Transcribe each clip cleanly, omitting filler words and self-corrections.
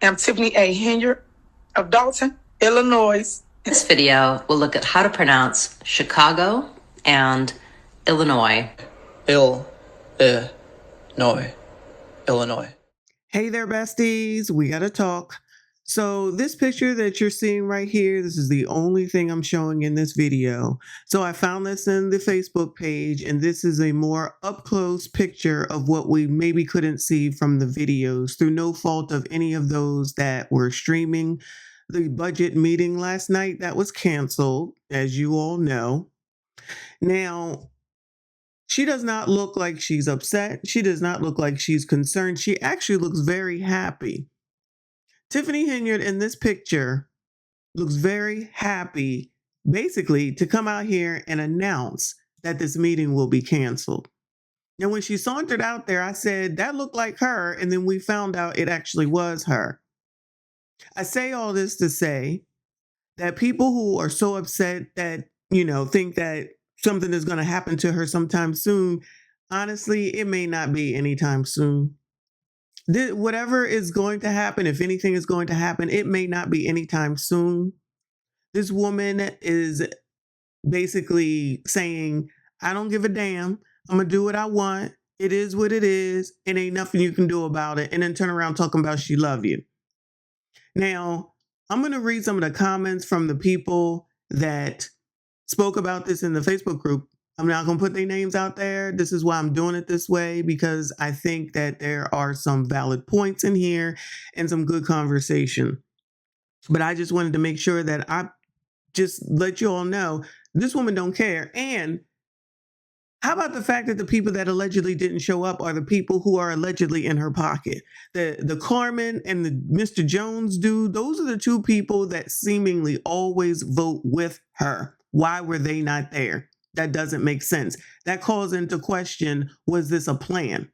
I'm Tiffany A. Hilliard of Dalton, Illinois. This video will look at how to pronounce Chicago and Illinois. Illinois. Hey there, besties. We gotta talk. So this picture that you're seeing right here, this is the only thing I'm showing in this video. So I found this in the Facebook page, and this is a more up-close picture of what we maybe couldn't see from the videos through no fault of any of those that were streaming the budget meeting last night that was canceled, as you all know. Now, she does not look like she's upset. She does not look like she's concerned. She actually looks very happy. Tiffany Hilliard in this picture looks very happy, basically, to come out here and announce that this meeting will be canceled. Now, when she sauntered out there, I said, that looked like her, and then we found out it actually was her. I say all this to say that people who are so upset that, think that something is going to happen to her sometime soon, honestly, it may not be anytime soon. Whatever is going to happen, if anything is going to happen, it may not be anytime soon. This woman is basically saying, I don't give a damn. I'm going to do what I want. It is what it is. It ain't nothing you can do about it. And then turn around talking about she love you. Now, I'm going to read some of the comments from the people that spoke about this in the Facebook group. I'm not going to put their names out there. This is why I'm doing it this way, because I think that there are some valid points in here and some good conversation. But I just wanted to make sure that I just let you all know this woman don't care. And how about the fact that the people that allegedly didn't show up are the people who are allegedly in her pocket? The Carmen and the Mr. Jones dude, those are the two people that seemingly always vote with her. Why were they not there? That doesn't make sense. That calls into question, was this a plan?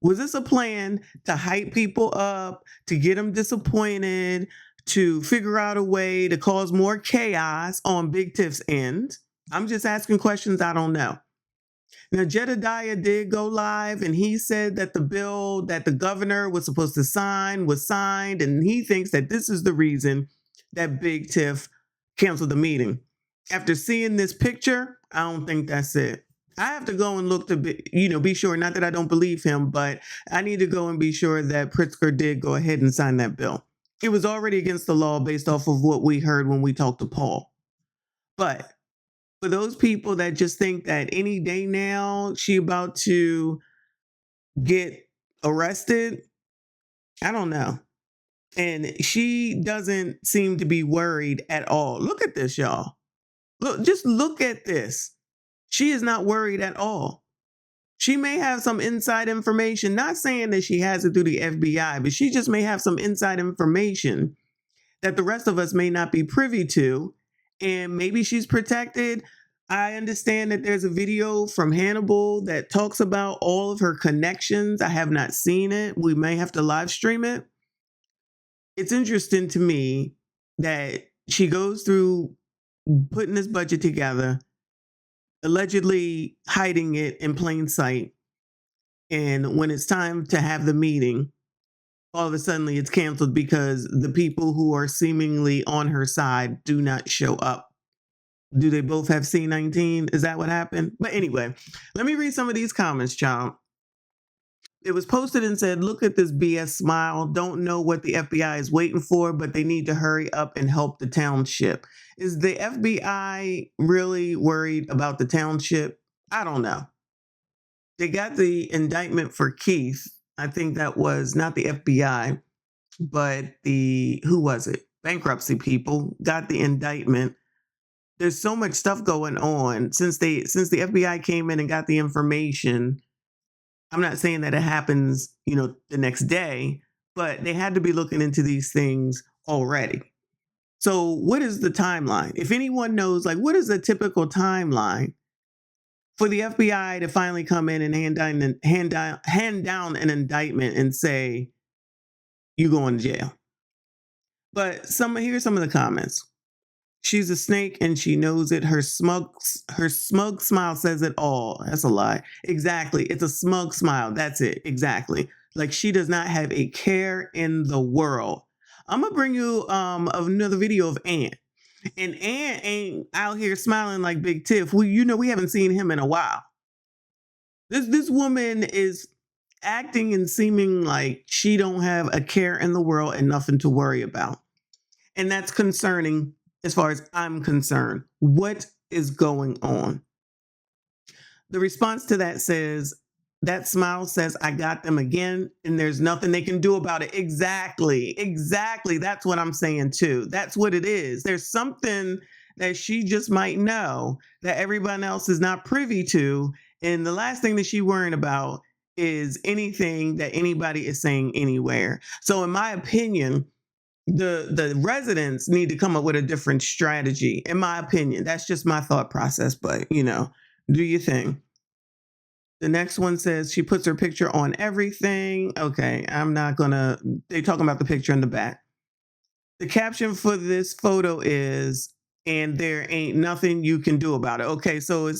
Was this a plan to hype people up, to get them disappointed, to figure out a way to cause more chaos on Big Tiff's end? I'm just asking questions I don't know. Now, Jedediah did go live, and he said that the bill that the governor was supposed to sign was signed, and he thinks that this is the reason that Big Tiff canceled the meeting. After seeing this picture, I don't think that's it. I have to go and look to be sure, not that I don't believe him, but I need to go and be sure that Pritzker did go ahead and sign that bill. It was already against the law based off of what we heard when we talked to Paul. But for those people that just think that any day now she about to get arrested, I don't know. And she doesn't seem to be worried at all. Look at this, y'all. Just look at this. She is not worried at all. She may have some inside information, not saying that she has it through the FBI, but she just may have some inside information that the rest of us may not be privy to. And maybe she's protected. I understand that there's a video from Hannibal that talks about all of her connections. I have not seen it. We may have to live stream it. It's interesting to me that she goes through putting this budget together, allegedly hiding it in plain sight. And when it's time to have the meeting, all of a sudden it's canceled because the people who are seemingly on her side do not show up. Do they both have C19? Is that what happened? But anyway, let me read some of these comments, child. It was posted and said, look at this BS smile. Don't know what the FBI is waiting for, but they need to hurry up and help the township. Is the FBI really worried about the township? I don't know. They got the indictment for Keith. I think that was not the FBI, but who was it? Bankruptcy people got the indictment. There's so much stuff going on since the FBI came in and got the information. I'm not saying that it happens, the next day, but they had to be looking into these things already. So what is the timeline? If anyone knows, what is a typical timeline for the FBI to finally come in and hand down an indictment and say, you going to jail? But here's some of the comments. She's a snake and she knows it. Her smug smile says it all. That's a lie. Exactly. It's a smug smile. That's it. Exactly. Like she does not have a care in the world. I'm gonna bring you another video of Ant. And Ant ain't out here smiling like Big Tiff. We haven't seen him in a while. This woman is acting and seeming like she don't have a care in the world and nothing to worry about. And that's concerning as far as I'm concerned. What is going on? The response to that says, that smile says, I got them again, and there's nothing they can do about it. Exactly. That's what I'm saying too. That's what it is. There's something that she just might know that everyone else is not privy to. And the last thing that she's worrying about is anything that anybody is saying anywhere. So in my opinion, the residents need to come up with a different strategy. In my opinion, that's just my thought process, but do your thing. The next one says she puts her picture on everything. Okay, they're talking about the picture in the back. The caption for this photo is, and there ain't nothing you can do about it. Okay, so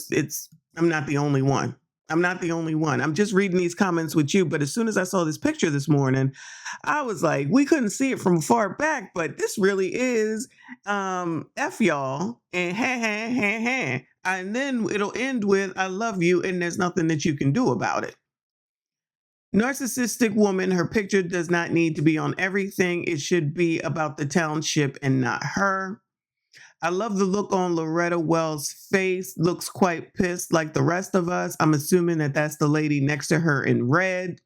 I'm not the only one. I'm just reading these comments with you, but as soon as I saw this picture this morning, I was like, we couldn't see it from far back, but this really is F y'all and ha. And then it'll end with, I love you, and there's nothing that you can do about it. Narcissistic woman, her picture does not need to be on everything. It should be about the township and not her. I love the look on Loretta Wells' face. Looks quite pissed like the rest of us. I'm assuming that that's the lady next to her in red.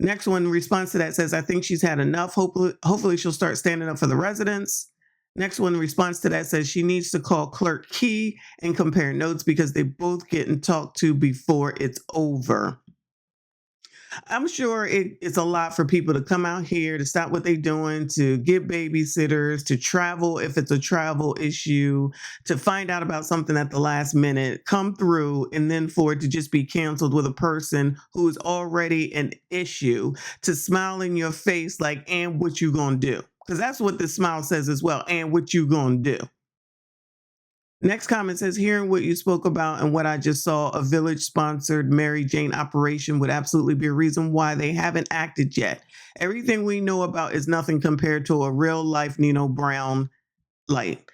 Next one, in response to that, says, I think she's had enough. Hopefully she'll start standing up for the residents. Next one, in response to that, says she needs to call Clerk Key and compare notes because they both getting talked to before it's over. I'm sure it's a lot for people to come out here, to stop what they're doing, to get babysitters, to travel if it's a travel issue, to find out about something at the last minute, come through, and then for it to just be canceled with a person who is already an issue, to smile in your face like, and what you gonna do? Because that's what the smile says as well, and what you gonna do? Next comment says, hearing what you spoke about and what I just saw, a village-sponsored Mary Jane operation would absolutely be a reason why they haven't acted yet. Everything we know about is nothing compared to a real-life Nino Brown light.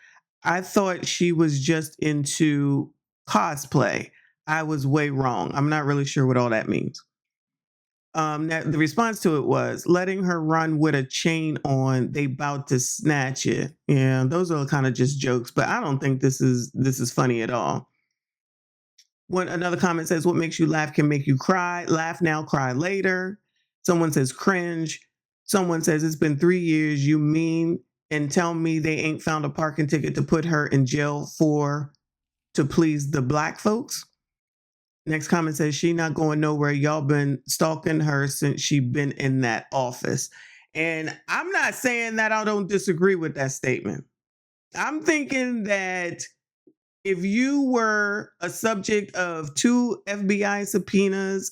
I thought she was just into cosplay. I was way wrong. I'm not really sure what all that means. The response to it was, letting her run with a chain on, they bout to snatch it. Yeah, those are kind of just jokes, but I don't think this is funny at all. Another comment says, what makes you laugh can make you cry. Laugh now, cry later. Someone says cringe. Someone says, it's been 3 years. You mean and tell me they ain't found a parking ticket to put her in jail to please the black folks? Next comment says, she not going nowhere. Y'all been stalking her since she been in that office. And I'm not saying that I don't disagree with that statement. I'm thinking that if you were a subject of 2 FBI subpoenas,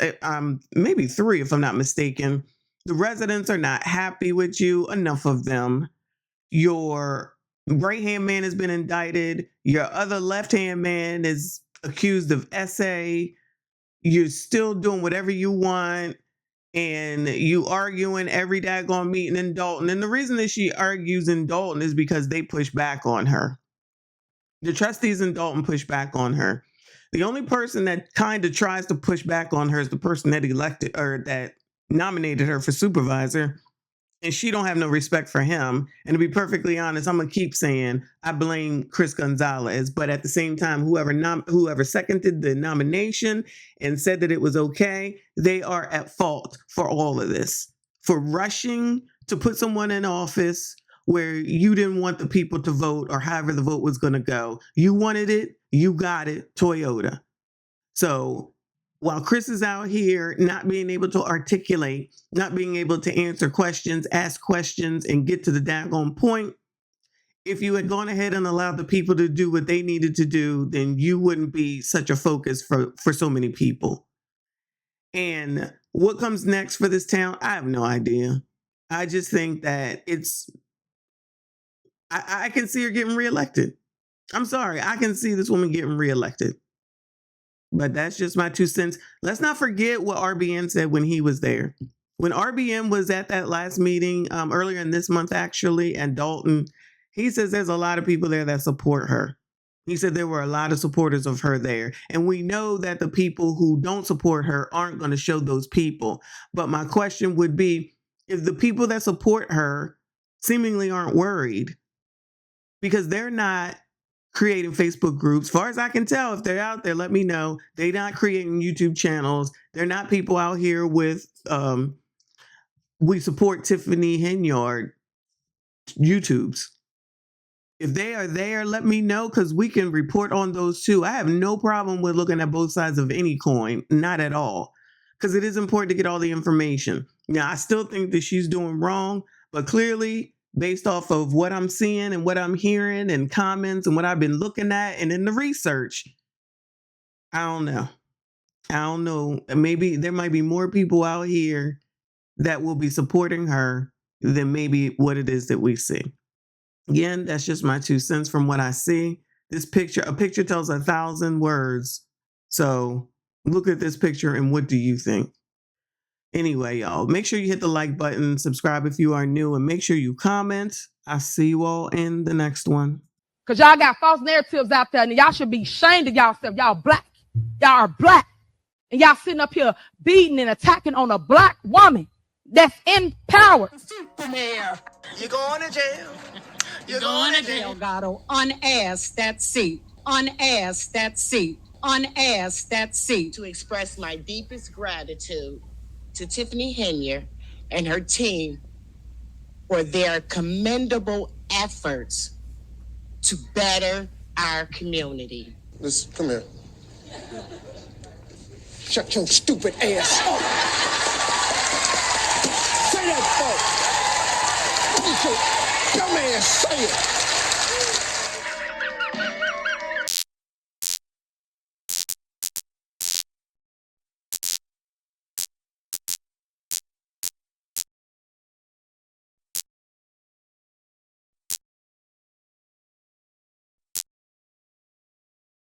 maybe 3 if I'm not mistaken, the residents are not happy with you, enough of them. Your right-hand man has been indicted. Your other left-hand man is accused of SA. You're still doing whatever you want, and you arguing every daggone meeting in Dalton. And the reason that she argues in Dalton is because they push back on her. The trustees in Dalton push back on her. The only person that kind of tries to push back on her is the person that elected or that nominated her for supervisor. And she don't have no respect for him. And to be perfectly honest, I'm going to keep saying I blame Chris Gonzalez. But at the same time, whoever seconded the nomination and said that it was okay, they are at fault for all of this. For rushing to put someone in office where you didn't want the people to vote or however the vote was going to go. You wanted it, you got it, Toyota. So while Chris is out here not being able to articulate, not being able to answer questions, ask questions, and get to the daggone point, if you had gone ahead and allowed the people to do what they needed to do, then you wouldn't be such a focus for so many people. And what comes next for this town, I have no idea. I just think that I can see her getting reelected. I'm sorry, I can see this woman getting reelected. But that's just my 2 cents. Let's not forget what RBN said when he was there. When RBM was at that last meeting earlier in this month, actually, and Dalton, he says there's a lot of people there that support her. He said there were a lot of supporters of her there. And we know that the people who don't support her aren't going to show those people. But my question would be, if the people that support her seemingly aren't worried, because they're not creating Facebook groups. As far as I can tell, if they're out there, let me know. They're not creating YouTube channels. They're not people out here with, we support Tiffany Henyard YouTubes. If they are there, let me know, because we can report on those too. I have no problem with looking at both sides of any coin, not at all, because it is important to get all the information. Now, I still think that she's doing wrong, but clearly, based off of what I'm seeing and what I'm hearing and comments and what I've been looking at and in the research, I don't know. I don't know. Maybe there might be more people out here that will be supporting her than maybe what it is that we see. Again, that's just my 2 cents from what I see. This picture, a picture tells 1,000 words. So look at this picture and what do you think? Anyway, y'all, make sure you hit the like button, subscribe if you are new, and make sure you comment. I'll see you all in the next one. Because y'all got false narratives out there, and y'all should be ashamed of y'allself. Y'all black. Y'all are black. And y'all sitting up here beating and attacking on a black woman that's in power. You going to jail. You're going to jail. Delgado, unasked that seat, unasked that seat, unasked that seat. To express my deepest gratitude to Tiffany Henyard and her team for their commendable efforts to better our community. Listen, come here. Shut your stupid ass up. Say that, folks. What did your dumb ass say it?